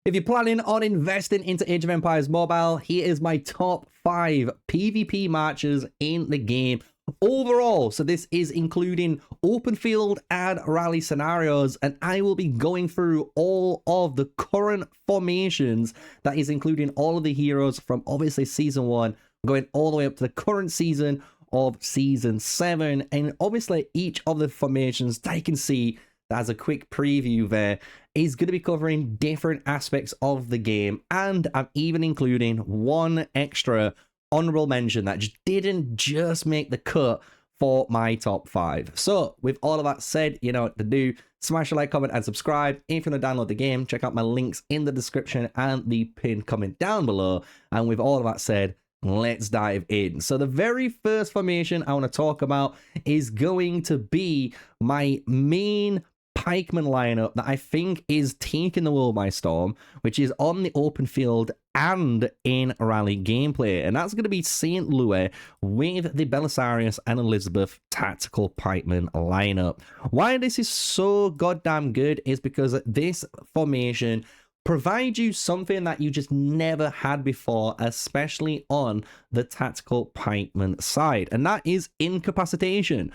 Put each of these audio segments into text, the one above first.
If you're planning on investing into Age of Empires Mobile, here is my top 5 PvP matches in the game overall. So this is including open field and rally scenarios, and I will be going through all of the current formations. That is including all of the heroes from obviously season 1 going all the way up to the current season of season 7, and obviously each of the formations that you can see as a quick preview there is going to be covering different aspects of the game, and I'm even including one extra honorable mention that didn't just make the cut for my top 5. So with all of that said, you know what to do. Smash a like, comment, and subscribe. If you want to download the game, check out my links in the description and the pinned comment down below. And with all of that said, let's dive in. So the very first formation I want to talk about is going to be my main pikemen lineup that I think is taking the world by storm, which is on the open field and in rally gameplay, and that's going to be St. Louis with the Belisarius and Elizabeth tactical pikemen lineup. Why this is so goddamn good is because this formation provide you something that you just never had before, especially on the tactical pikeman side, and that is incapacitation.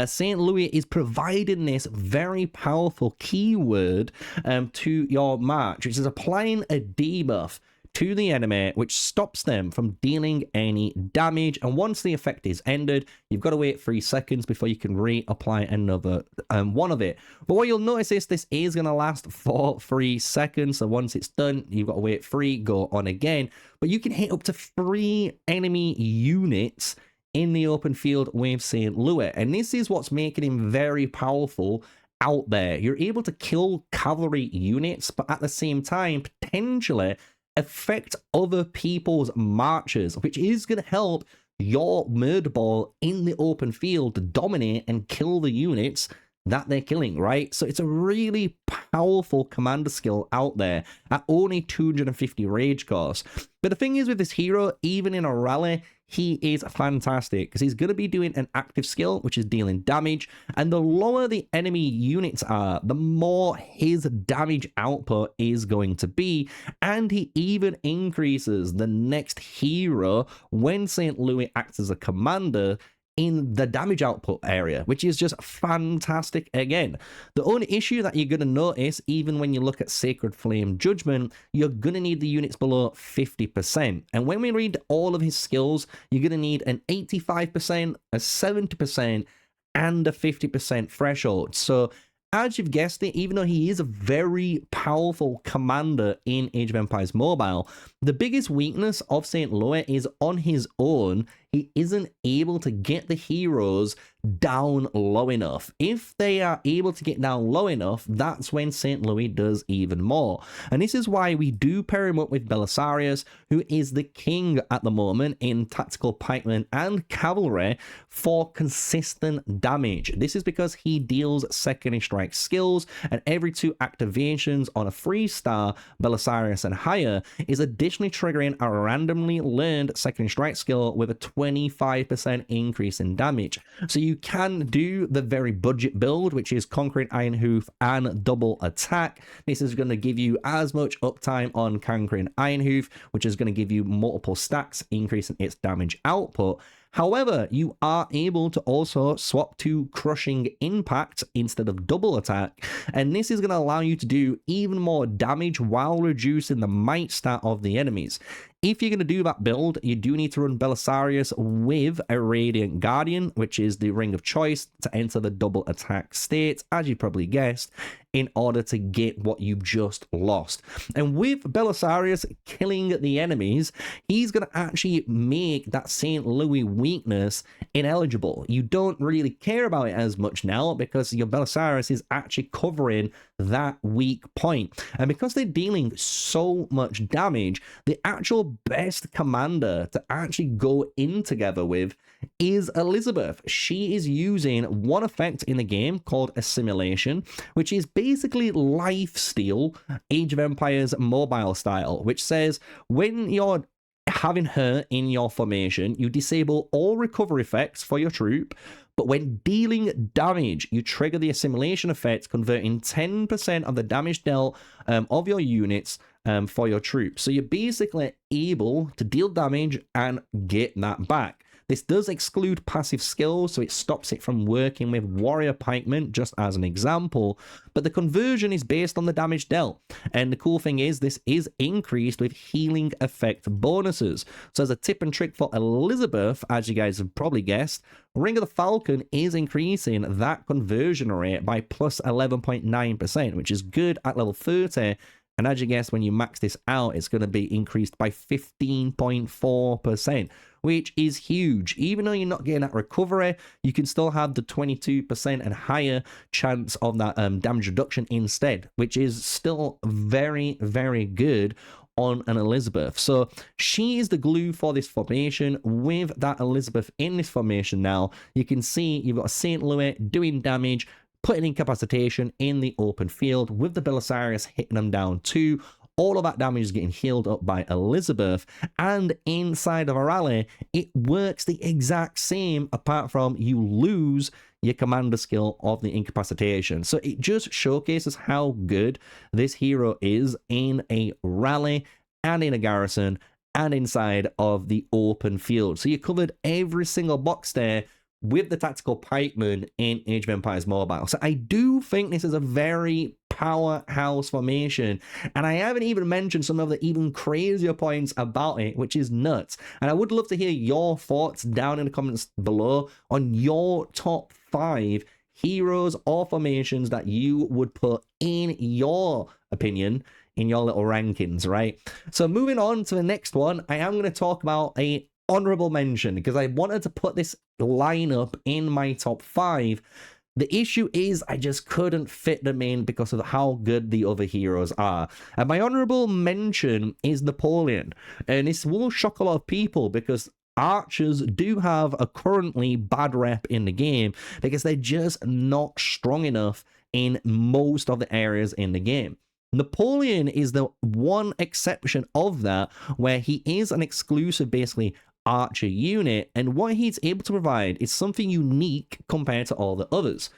St. Louis is providing this very powerful keyword to your march, which is applying a debuff to the enemy, which stops them from dealing any damage. And once the effect is ended, you've got to wait 3 seconds before you can reapply another one of it. But what you'll notice is this is going to last for 3 seconds. So once it's done, you've got to wait 3, go on again. But you can hit up to 3 enemy units in the open field with St. Louis. And this is what's making him very powerful out there. You're able to kill cavalry units, but at the same time, potentially affect other people's marches, which is going to help your murder ball in the open field to dominate and kill the units that they're killing, right? So it's a really powerful commander skill out there at only 250 rage cost. But the thing is with this hero, even in a rally, he is fantastic because he's going to be doing an active skill, which is dealing damage. And the lower the enemy units are, the more his damage output is going to be. And he even increases the next hero when St. Louis acts as a commander in the damage output area, which is just fantastic again. The only issue that you're going to notice, even when you look at Sacred Flame Judgment, you're going to need the units below 50%. And when we read all of his skills, you're going to need an 85%, a 70%, and a 50% threshold. So as you've guessed it, even though he is a very powerful commander in Age of Empires Mobile, the biggest weakness of St. Louis is on his own, he isn't able to get the heroes down low enough. If they are able to get down low enough, that's when St. Louis does even more. And this is why we do pair him up with Belisarius, who is the king at the moment in tactical pikemen and cavalry for consistent damage. This is because he deals secondary strike skills, and every 2 activations on a 3-star Belisarius and higher is additionally triggering a randomly learned secondary strike skill with a 25% increase in damage. So you can do the very budget build, which is Conquering Iron Hoof and double attack. This is going to give you as much uptime on Conquering Iron Hoof, which is going to give you multiple stacks, increasing its damage output. However, you are able to also swap to Crushing Impact instead of double attack, and this is going to allow you to do even more damage while reducing the might stat of the enemies. If you're going to do that build, you do need to run Belisarius with a Radiant Guardian, which is the ring of choice to enter the double attack state, as you probably guessed, in order to get what you've just lost. And with Belisarius killing the enemies, he's going to actually make that St. Louis weakness ineligible. You don't really care about it as much now because your Belisarius is actually covering that weak point. And because they're dealing so much damage, the actual best commander to actually go in together with is Elizabeth. She is using one effect in the game called Assimilation, which is basically lifesteal Age of Empires mobile style, which says when you're having her in your formation, you disable all recovery effects for your troop, But when dealing damage, you trigger the assimilation effect, converting 10% of the damage dealt of your units for your troops. So you're basically able to deal damage and get that back. This does exclude passive skills, so it stops it from working with warrior pikemen, just as an example. But the conversion is based on the damage dealt. And the cool thing is, this is increased with healing effect bonuses. So as a tip and trick for Elizabeth, as you guys have probably guessed, Ring of the Falcon is increasing that conversion rate by plus 11.9%, which is good at level 30. And as you guess, when you max this out, it's going to be increased by 15.4%, which is huge. Even though you're not getting that recovery, you can still have the 22% and higher chance of that damage reduction instead, which is still very, very good on an Elizabeth. So she is the glue for this formation. With that Elizabeth in this formation now, you can see you've got a St. Louis doing damage, putting incapacitation in the open field with the Belisarius hitting them down too. All of that damage is getting healed up by Elizabeth, and inside of a rally, it works the exact same, apart from you lose your commander skill of the incapacitation. So it just showcases how good this hero is in a rally and in a garrison and inside of the open field. So you covered every single box there with the tactical pikemen in Age of Empires Mobile. So I do think this is a very powerhouse formation, and I haven't even mentioned some of the even crazier points about it, which is nuts. And I would love to hear your thoughts down in the comments below on your top 5 heroes or formations that you would put in your opinion in your little rankings, right? So moving on to the next one, I am going to talk about a honorable mention because I wanted to put this lineup in my top 5. The issue is I just couldn't fit them in because of how good the other heroes are. And my honorable mention is Napoleon. And this will shock a lot of people because archers do have a currently bad rep in the game because they're just not strong enough in most of the areas in the game. Napoleon is the one exception of that, where he is an exclusive, basically, archer unit, and what he's able to provide is something unique compared to all the others.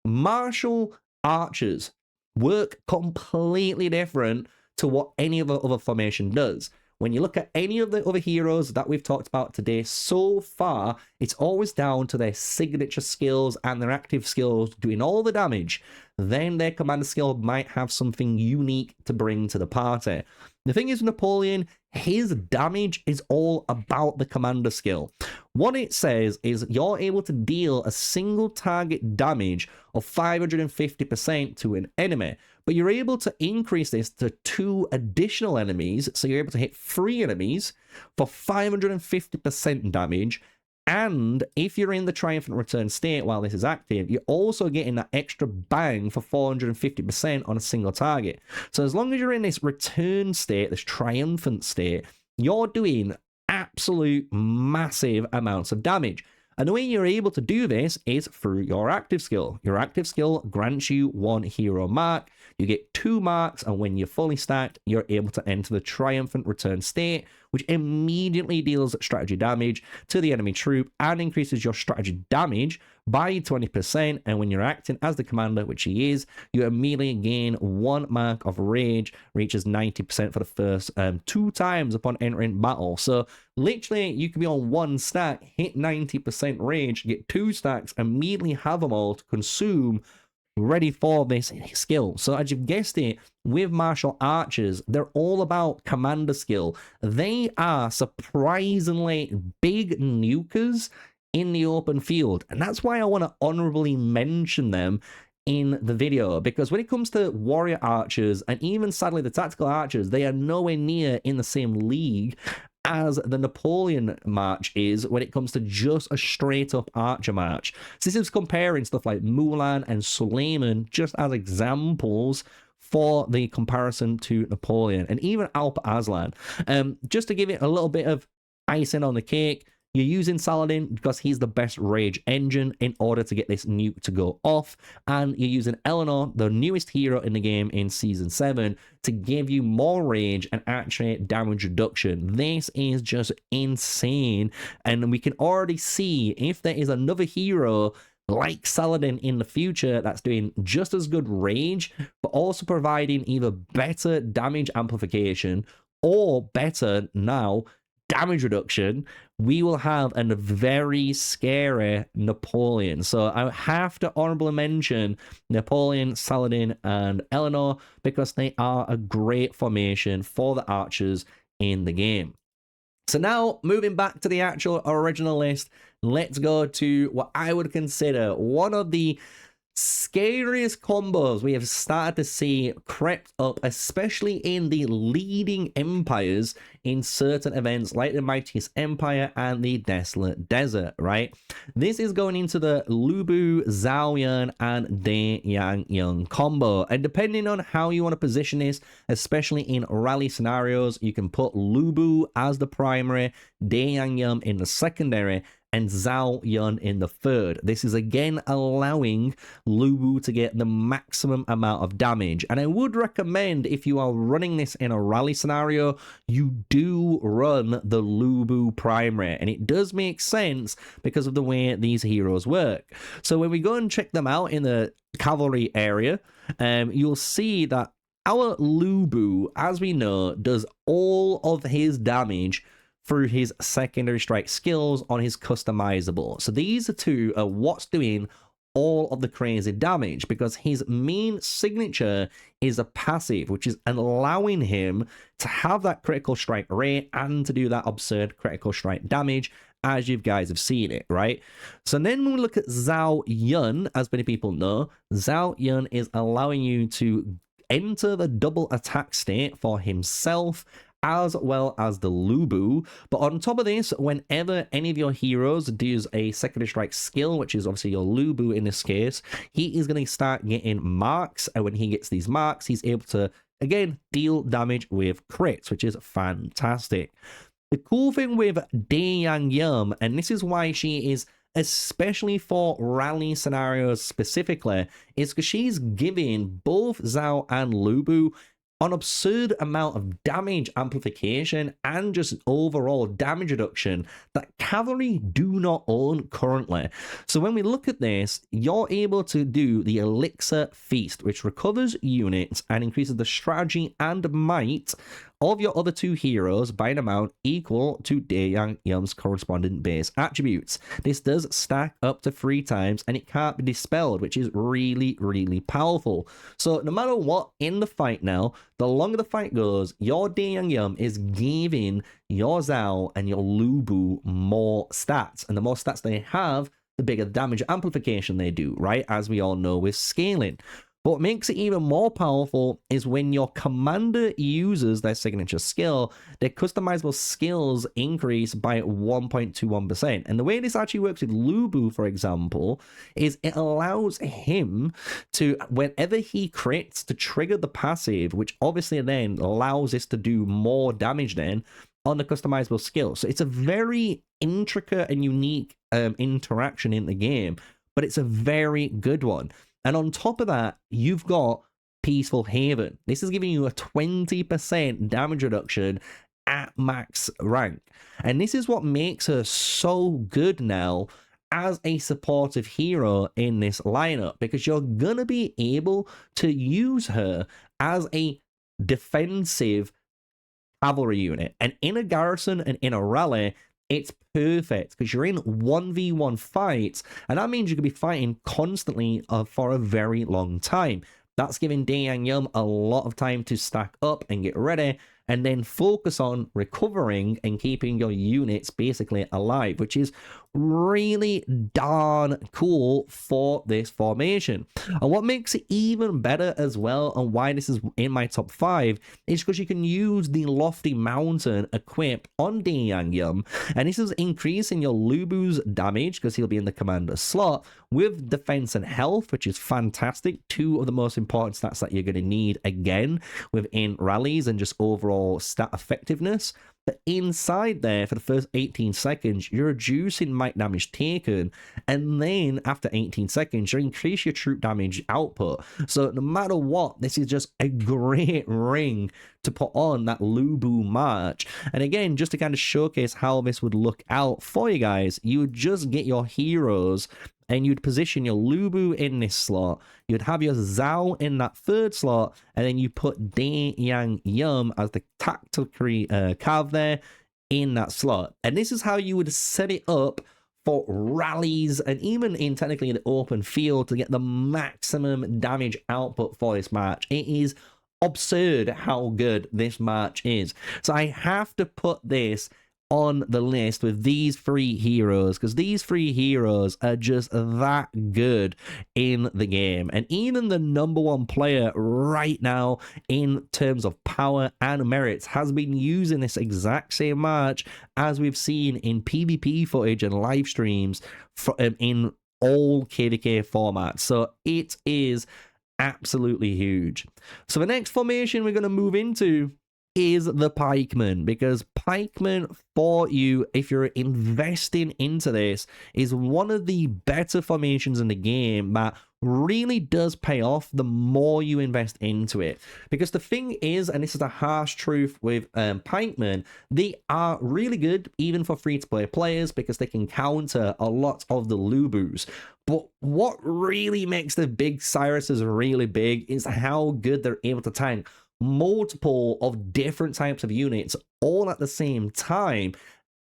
Martial archers work completely different to what any other formation does. When you look at any of the other heroes that we've talked about today so far, it's always down to their signature skills and their active skills doing all the damage. Then their commander skill might have something unique to bring to the party. The thing is, Napoleon, his damage is all about the commander skill. What it says is you're able to deal a single target damage of 550% to an enemy, but you're able to increase this to 2 additional enemies, so you're able to hit 3 enemies for 550% damage. And if you're in the triumphant return state while this is active, you're also getting that extra bang for 450% on a single target. So as long as you're in this return state, this triumphant state, you're doing absolute massive amounts of damage. And the way you're able to do this is through your active skill. Your active skill grants you 1 hero mark. You get 2 marks, and when you're fully stacked, you're able to enter the triumphant return state, which immediately deals strategy damage to the enemy troop and increases your strategy damage by 20%. And when you're acting as the commander, which he is, you immediately gain 1 mark of rage, reaches 90% for the first 2 times upon entering battle. So literally, you can be on 1 stack, hit 90% rage, get 2 stacks, immediately have them all to consume, ready for this skill. So as you've guessed it, with martial archers, they're all about commander skill. They are surprisingly big nukers in the open field, and that's why I want to honorably mention them in the video, because when it comes to warrior archers and even sadly the tactical archers, they are nowhere near in the same league as the Napoleon march is when it comes to just a straight up archer march. So this is comparing stuff like Mulan and Suleiman just as examples for the comparison to Napoleon and even Alp Aslan. Just to give it a little bit of icing on the cake, You're using Saladin because he's the best rage engine in order to get this nuke to go off. And you're using Eleanor, the newest hero in the game in Season 7, to give you more rage and actually damage reduction. This is just insane. And we can already see if there is another hero like Saladin in the future that's doing just as good rage, but also providing either better damage amplification or better now damage reduction, we will have a very scary Napoleon. So I have to honorably mention Napoleon, Saladin, and Eleanor because they are a great formation for the archers in the game. So now, moving back to the actual original list, let's go to what I would consider one of the scariest combos we have started to see crept up, especially in the leading empires in certain events like the Mightiest Empire and the Desolate Desert, right? This is going into the Lubu, Zhao Yun, and De Yang Young combo. And depending on how you want to position this, especially in rally scenarios, you can put Lubu as the primary, De Yang Young in the secondary, and Zhao Yun in the third. This is again allowing Lubu to get the maximum amount of damage. And I would recommend, if you are running this in a rally scenario, you do run the Lubu primary. And it does make sense because of the way these heroes work. So when we go and check them out in the cavalry area, you'll see that our Lubu, as we know, does all of his damage through his secondary strike skills on his customizable. So these two are what's doing all of the crazy damage, because his main signature is a passive, which is allowing him to have that critical strike rate and to do that absurd critical strike damage, as you guys have seen it, right? So then when we look at Zhao Yun, as many people know, Zhao Yun is allowing you to enter the double attack state for himself as well as the Lubu. But on top of this, whenever any of your heroes does a secondary strike skill, which is obviously your Lubu in this case, he is going to start getting marks, and when he gets these marks, he's able to, again, deal damage with crits, which is fantastic. The cool thing with De Yang Yum, and this is why she is especially for rally scenarios specifically, is because she's giving both Zhao and Lubu an absurd amount of damage amplification and just overall damage reduction that cavalry do not own currently. So when we look at this, you're able to do the Elixir Feast, which recovers units and increases the strategy and might of your other two heroes by an amount equal to De Yang Yum's corresponding base attributes. This does stack up to 3 times, and it can't be dispelled, which is really, really powerful. So no matter what in the fight now, the longer the fight goes, your De Yang Yum is giving your Zhao and your Lubu more stats. And the more stats they have, the bigger damage amplification they do, right? As we all know with scaling. But what makes it even more powerful is when your commander uses their signature skill, their customizable skills increase by 1.21%. And the way this actually works with Lubu, for example, is it allows him to, whenever he crits, to trigger the passive, which obviously then allows us to do more damage then on the customizable skill. So it's a very intricate and unique interaction in the game, but it's a very good one. And on top of that, you've got Peaceful Haven. This is giving you a 20% damage reduction at max rank. And this is what makes her so good now as a supportive hero in this lineup, because you're going to be able to use her as a defensive cavalry unit. And in a garrison and in a rally, it's perfect because you're in 1v1 fights, and that means you could be fighting constantly for a very long time. That's giving De Yang Yum a lot of time to stack up and get ready, and then focus on recovering and keeping your units basically alive, which is really darn cool for this formation. And what makes it even better as well, and why this is in my top 5, is because you can use the Lofty Mountain equip on De Yang Yum, and this is increasing your Lubu's damage because he'll be in the commander slot with defense and health, which is fantastic. 2 of the most important stats that you're going to need again within rallies and just overall your stat effectiveness. But inside there, for the first 18 seconds, you're reducing might damage taken, and then after 18 seconds, you increase your troop damage output. So no matter what, this is just a great ring to put on that Lubu march. And again, just to kind of showcase how this would look out for you guys, you would just get your heroes and you'd position your Lubu in this slot, you'd have your Zhao in that third slot, and then you put De Yang Yum as the tactical cav there in that slot. And this is how you would set it up for rallies and even in technically the open field to get the maximum damage output for this match. It is absurd how good this match is. So I have to put this on the list with these three heroes, because these three heroes are just that good in the game. And even the #1 player right now in terms of power and merits has been using this exact same match as we've seen in PvP footage and live streams in all KVK formats. So it is absolutely huge. So the next formation we're going to move into is the pikemen, because pikemen for you, if you're investing into this, is one of the better formations in the game that really does pay off the more you invest into it. Because the thing is, and this is the harsh truth with pikemen, they are really good even for free-to-play players because they can counter a lot of the Lubus. But what really makes the big Cyruses really big is how good they're able to tank multiple of different types of units all at the same time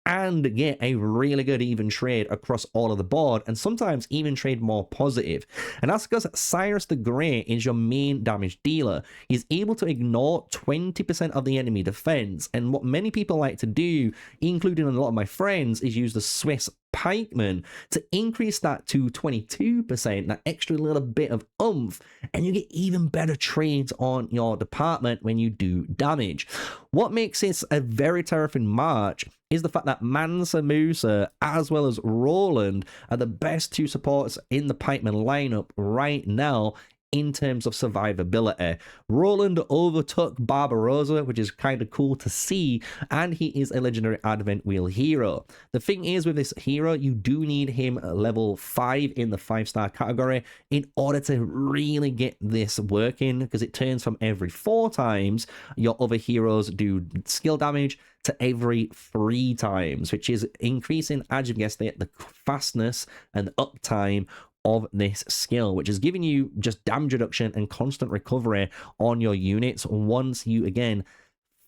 and get a really good even trade across all of the board, and sometimes even trade more positive. And that's because Cyrus the Great is your main damage dealer. He's able to ignore 20% of the enemy defense, and what many people like to do, including a lot of my friends, is use the Swiss pikemen to increase that to 22%, that extra little bit of oomph, and you get even better trades on your department when you do damage. What makes this a very terrifying march is the fact that Mansa Musa as well as Roland are the best two supports in the pikeman lineup right now in terms of survivability. Roland overtook Barbarossa, which is kind of cool to see, and he is a legendary Advent Wheel hero. The thing is with this hero, you do need him level 5 in the 5-star category in order to really get this working, because it turns from every 4 times your other heroes do skill damage to every 3 times, which is increasing, as you've guessed it, the fastness and uptime of this skill, which is giving you just damage reduction and constant recovery on your units once you again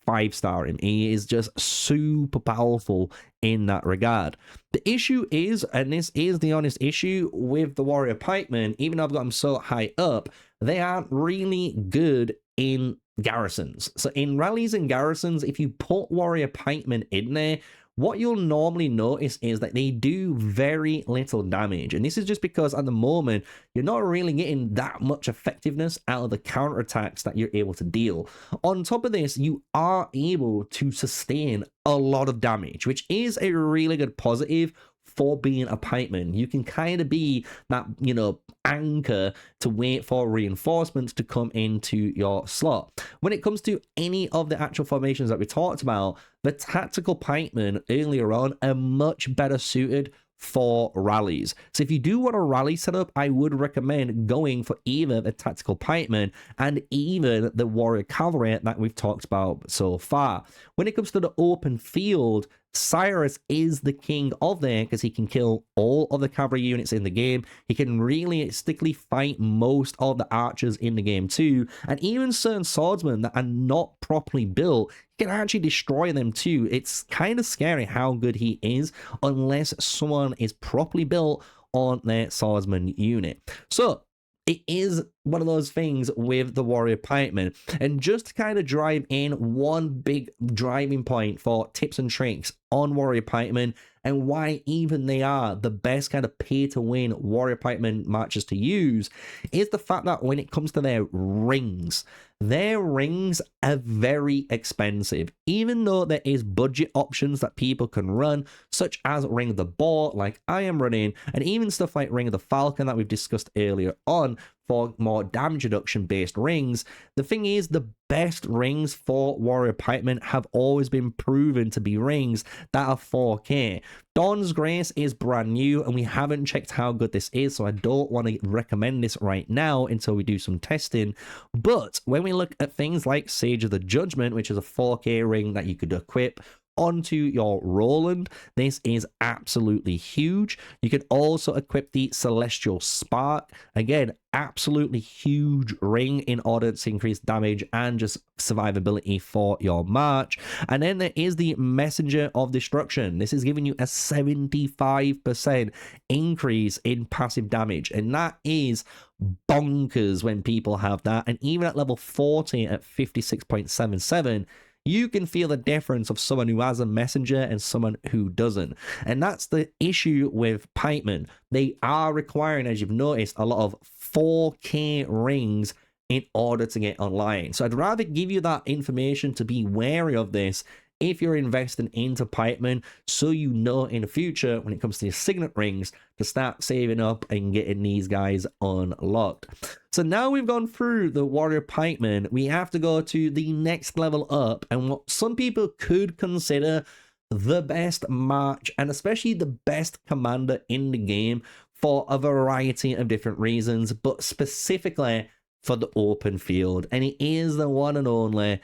5-star him. He is just super powerful in that regard. The issue is, and this is the honest issue with the warrior pikemen, even though I've got them so high up, they aren't really good in garrisons. So in rallies and garrisons, if you put warrior pikemen in there, what you'll normally notice is that they do very little damage. And this is just because at the moment, you're not really getting that much effectiveness out of the counterattacks that you're able to deal. On top of this, you are able to sustain a lot of damage, which is a really good positive for being a pikeman. You can kind of be that, you know, anchor to wait for reinforcements to come into your slot. When it comes to any of the actual formations that we talked about, the tactical pikemen earlier on are much better suited for rallies. So if you do want a rally setup, I would recommend going for either the tactical pikemen and even the warrior cavalry that we've talked about so far. When it comes to the open field, Cyrus is the king of there because he can kill all of the cavalry units in the game. He can realistically fight most of the archers in the game too, and even certain swordsmen that are not properly built, he can actually destroy them too. It's kind of scary how good he is unless someone is properly built on their swordsman unit. So it is one of those things with the warrior pikemen. And just to kind of drive in one big driving point for tips and tricks on warrior pikemen and why even they are the best kind of pay to win warrior pikemen matches to use is the fact that when it comes to their rings are very expensive. Even though there is budget options that people can run, such as Ring of the Boar like I am running, and even stuff like Ring of the Falcon that we've discussed earlier on, for more damage reduction based rings. The thing is, the best rings for warrior pikemen have always been proven to be rings that are 4K. Dawn's Grace is brand new and we haven't checked how good this is, so I don't want to recommend this right now until we do some testing. But when we look at things like Sage of the Judgment, which is a 4K ring that you could equip onto your Roland, this is absolutely huge. You can also equip the Celestial Spark, again, absolutely huge ring in order to increase damage and just survivability for your march. And then there is the Messenger of Destruction. This is giving you a 75% increase in passive damage, and that is bonkers when people have that. And even at level 40 at 56.77, you can feel the difference of someone who has a messenger and someone who doesn't. And that's the issue with pikemen. They are requiring, as you've noticed, a lot of 4K rings in order to get online. So I'd rather give you that information to be wary of this if you're investing into pikemen, so you know in the future when it comes to your signet rings to start saving up and getting these guys unlocked. So now we've gone through the warrior pikemen, we have to go to the next level up, and what some people could consider the best march and especially the best commander in the game for a variety of different reasons, but specifically for the open field, and it is the one and only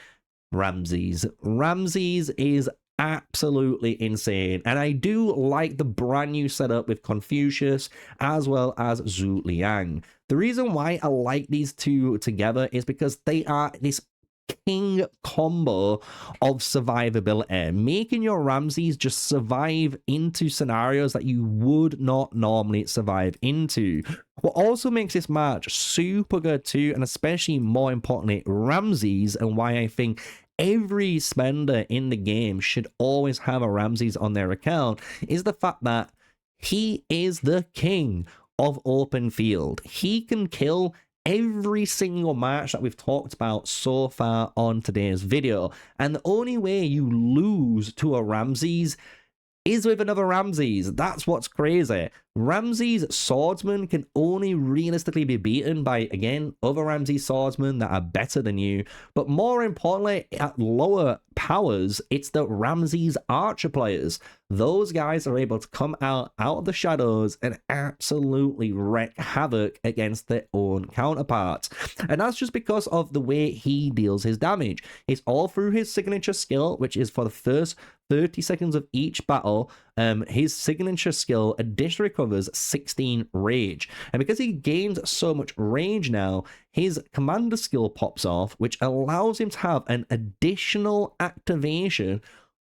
Ramesses. Ramesses is absolutely insane, and I do like the brand new setup with Confucius as well as Zhu Liang. The reason why I like these two together is because they are this king combo of survivability, making your Ramesses just survive into scenarios that you would not normally survive into. What also makes this match super good too, and especially more importantly, Ramesses, and why I think every spender in the game should always have a Ramesses on their account, is the fact that he is the king of open field. He can kill every single match that we've talked about so far on today's video, and the only way you lose to a Ramesses is with another Ramesses. That's what's crazy. Ramesses swordsmen can only realistically be beaten by, again, other Ramesses swordsmen that are better than you, but more importantly, at lower powers, it's the Ramesses archer players. Those guys are able to come out of the shadows and absolutely wreak havoc against their own counterparts. And that's just because of the way he deals his damage. It's all through his signature skill, which is for the first 30 seconds of each battle. His signature skill additionally recovers 16 rage. And because he gains so much rage now, his commander skill pops off, which allows him to have an additional activation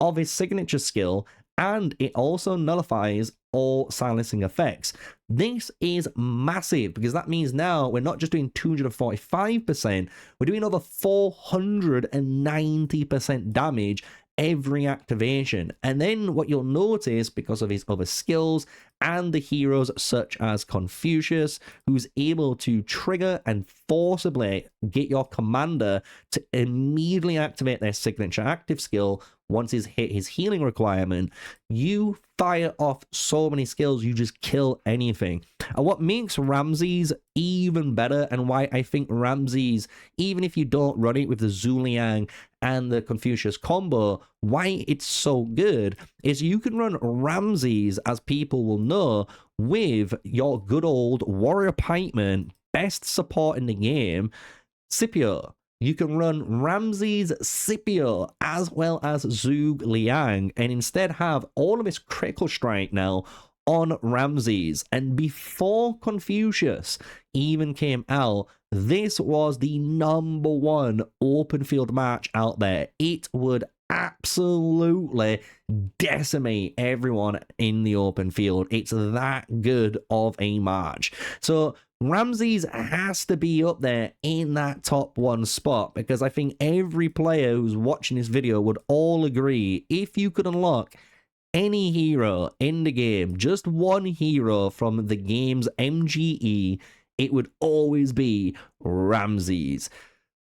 of his signature skill, and it also nullifies all silencing effects. This is massive because that means now we're not just doing 245%, we're doing over 490% damage every activation. And then what you'll notice, because of his other skills and the heroes such as Confucius, who's able to trigger and forcibly get your commander to immediately activate their signature active skill once he's hit his healing requirement, you fire off so many skills, you just kill anything. And what makes Ramesses even better, and why I think Ramesses, even if you don't run it with the Zhu Liang and the Confucius combo, why it's so good is you can run Ramesses, as people will know, with your good old warrior pikeman, best support in the game, Scipio. You can run Ramesses Scipio as well as Zhu Liang, and instead have all of his critical strike now on Ramesses. And before Confucius even came out, this was the #1 open field match out there. It would absolutely decimate everyone in the open field. It's that good of a match. So Ramesses has to be up there in that top 1 spot, because I think every player who's watching this video would all agree, if you could unlock any hero in the game, just one hero from the game's MGE, it would always be Ramesses.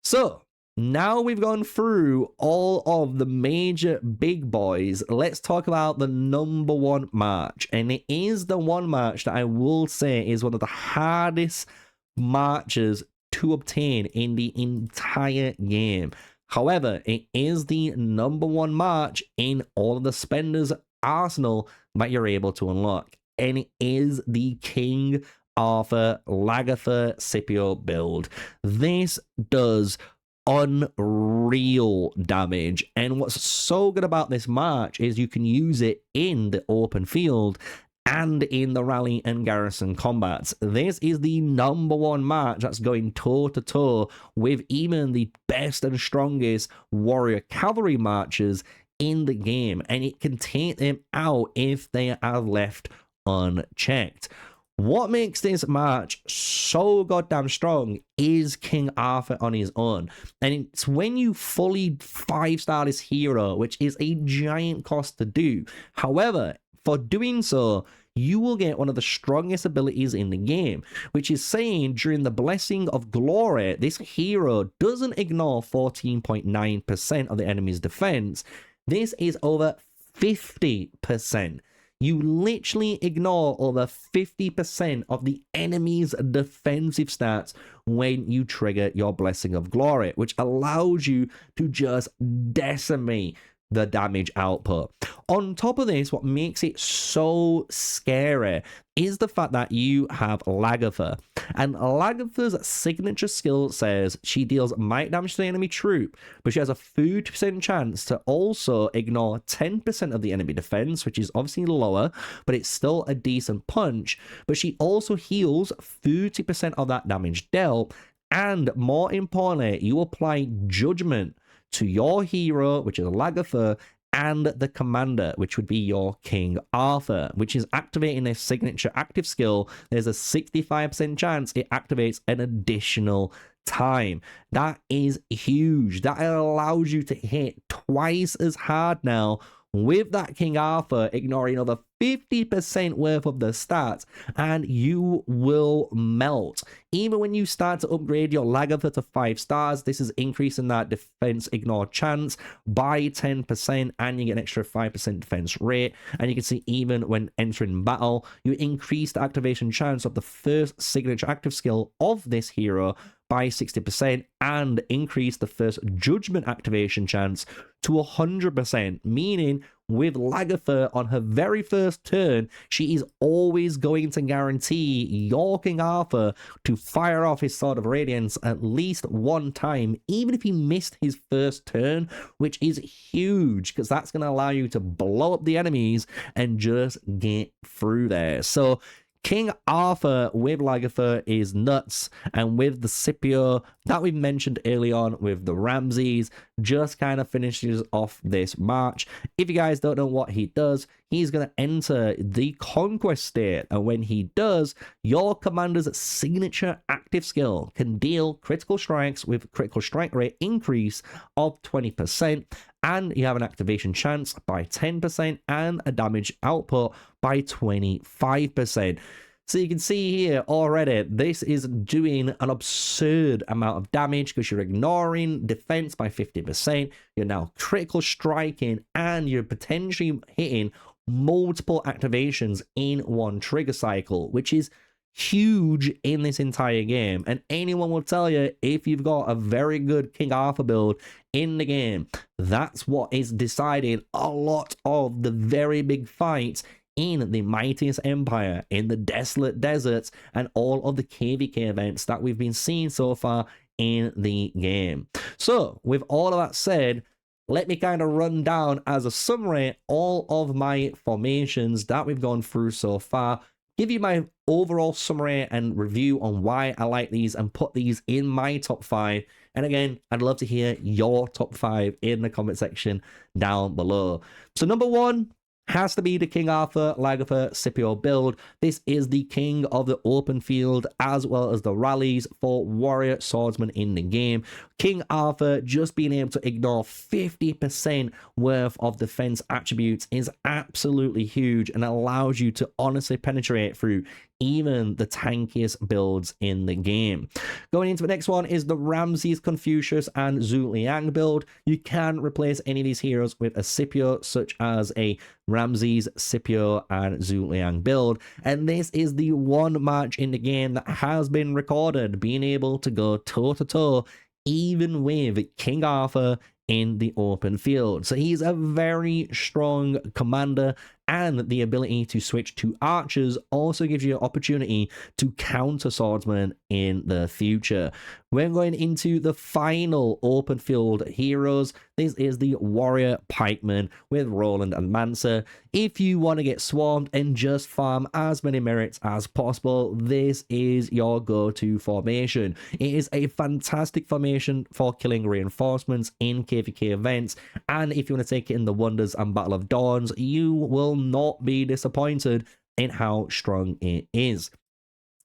So now we've gone through all of the major big boys, let's talk about the #1 match. And it is the one match that I will say is one of the hardest marches to obtain in the entire game. However, it is the number one march in all of the spenders arsenal that you're able to unlock, and it is the King Arthur Lagertha Scipio build. This does unreal damage, and what's so good about this march is you can use it in the open field and in the rally and garrison combats. This is the number one march that's going toe to toe with even the best and strongest warrior cavalry marches in the game, and it can take them out if they are left unchecked. What makes this march so goddamn strong is King Arthur on his own. And it's when you fully 5-star this hero, which is a giant cost to do. However, for doing so, you will get one of the strongest abilities in the game, which is saying during the Blessing of Glory, this hero doesn't ignore 14.9% of the enemy's defense. This is over 50%. You literally ignore over 50% of the enemy's defensive stats when you trigger your Blessing of Glory, which allows you to just decimate the damage output. On top of this, what makes it so scary is the fact that you have Lagertha. And Lagertha's signature skill says she deals might damage to the enemy troop, but she has a 30% chance to also ignore 10% of the enemy defense, which is obviously lower, but it's still a decent punch. But she also heals 30% of that damage dealt, and more importantly, you apply judgment to your hero, which is Lagertha, and the commander, which would be your King Arthur, which is activating their signature active skill. There's a 65% chance it activates an additional time. That is huge. That allows you to hit twice as hard now with that King Arthur, ignoring over 50% worth of the stats, and you will melt. Even when you start to upgrade your Lagertha to 5 stars, this is increasing that defense ignore chance by 10%, and you get an extra 5% defense rate. And you can see even when entering battle, you increase the activation chance of the first signature active skill of this hero by 60% and increase the first judgment activation chance to 100%, meaning with Lagertha on her very first turn, she is always going to guarantee your King Arthur to fire off his Sword of Radiance at least one time, even if he missed his first turn, which is huge because that's going to allow you to blow up the enemies and just get through there. So King Arthur with Lagertha is nuts, and with the Scipio that we mentioned early on with the Ramesses, just kind of finishes off this march. If you guys don't know what he does, he's going to enter the Conquest state, and when he does, your commander's signature active skill can deal critical strikes with critical strike rate increase of 20%, and you have an activation chance by 10% and a damage output by 25%. So you can see here already, this is doing an absurd amount of damage because you're ignoring defense by 50%. You're now critical striking, and you're potentially hitting multiple activations in one trigger cycle, which is huge in this entire game. And anyone will tell you, if you've got a very good King Arthur build in the game, that's what is deciding a lot of the very big fights in the Mightiest Empire, in the Desolate Deserts, and all of the KVK events that we've been seeing so far in the game. So with all of that said, let me kind of run down as a summary all of my formations that we've gone through so far, give you my overall summary and review on why I like these and put these in my top 5. And again, I'd love to hear your top 5 in the comment section down below. So number 1 has to be the King Arthur Lagertha Scipio build. This is the king of the open field as well as the rallies for warrior swordsmen in the game. King Arthur just being able to ignore 50% worth of defense attributes is absolutely huge and allows you to honestly penetrate through even the tankiest builds in the game. Going into the next one is the Ramesses, Confucius, and Zhu Liang build. You can replace any of these heroes with a Scipio, such as a Ramesses, Scipio, and Zhu Liang build. And this is the one match in the game that has been recorded, being able to go toe-to-toe even with King Arthur in the open field. So he's a very strong commander, and the ability to switch to archers also gives you an opportunity to counter swordsmen in the future. We're going into the final open field heroes. This is the warrior pikemen with Roland and Mansa. If you want to get swarmed and just farm as many merits as possible, this is your go-to formation. It is a fantastic formation for killing reinforcements in KVK events, and if you want to take it in the Wonders and Battle of Dawns, you will not be disappointed in how strong it is.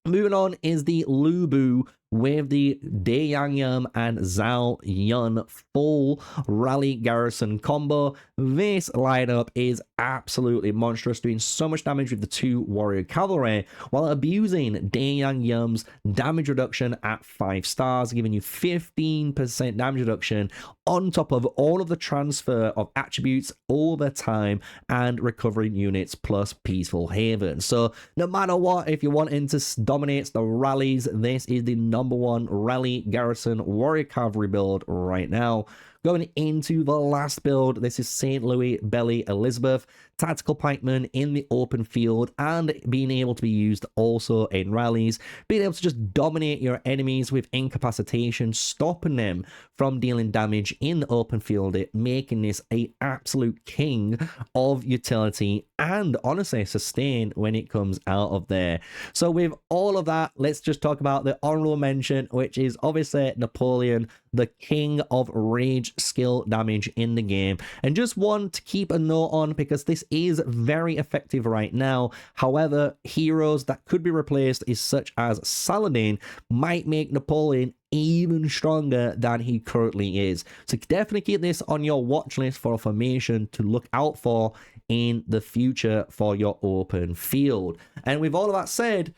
Moving on is the Lubu with the Deyang and Zhao Yun full rally garrison combo. This lineup is absolutely monstrous, doing so much damage with the 2 warrior cavalry while abusing Deyang's damage reduction at 5 stars, giving you 15% damage reduction on top of all of the transfer of attributes over time and recovering units plus Peaceful Haven. So no matter what, if you're wanting to dominate the rallies, this is the #1 rally garrison warrior cavalry build right now. Going into the last build, this is St. Louis Belly Elizabeth, tactical pikemen in the open field and being able to be used also in rallies, being able to just dominate your enemies with incapacitation, stopping them from dealing damage in the open field, making this a absolute king of utility and honestly sustain when it comes out of there. So with all of that, let's just talk about the honorable mention, which is obviously Napoleon, the king of rage skill damage in the game, and just one to keep a note on because this is very effective right now. However, heroes that could be replaced is such as Saladin might make Napoleon even stronger than he currently is. So definitely keep this on your watch list for a formation to look out for in the future for your open field. And with all of that said,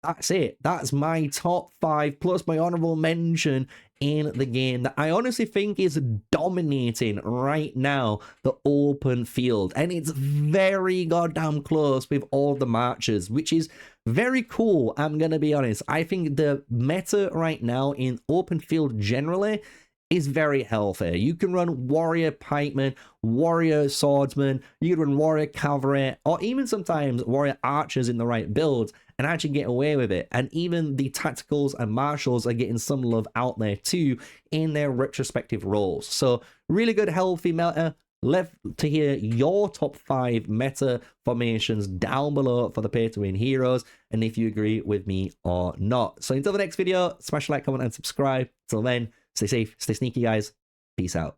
that's it. That's my top 5 plus my honorable mention in the game that I honestly think is dominating right now the open field, and it's very goddamn close with all the matches, which is very cool. I'm gonna be honest, I think the meta right now in open field generally is very healthy. You can run warrior pikemen, warrior swordsmen, you can run warrior cavalry, or even sometimes warrior archers in the right builds and actually get away with it. And even the tacticals and marshals are getting some love out there too in their retrospective roles. So really good healthy meta. Love to hear your top 5 meta formations down below for the pay to win heroes, and if you agree with me or not. So until the next video, smash like, comment, and subscribe. Till then, stay safe, stay sneaky, guys. Peace out.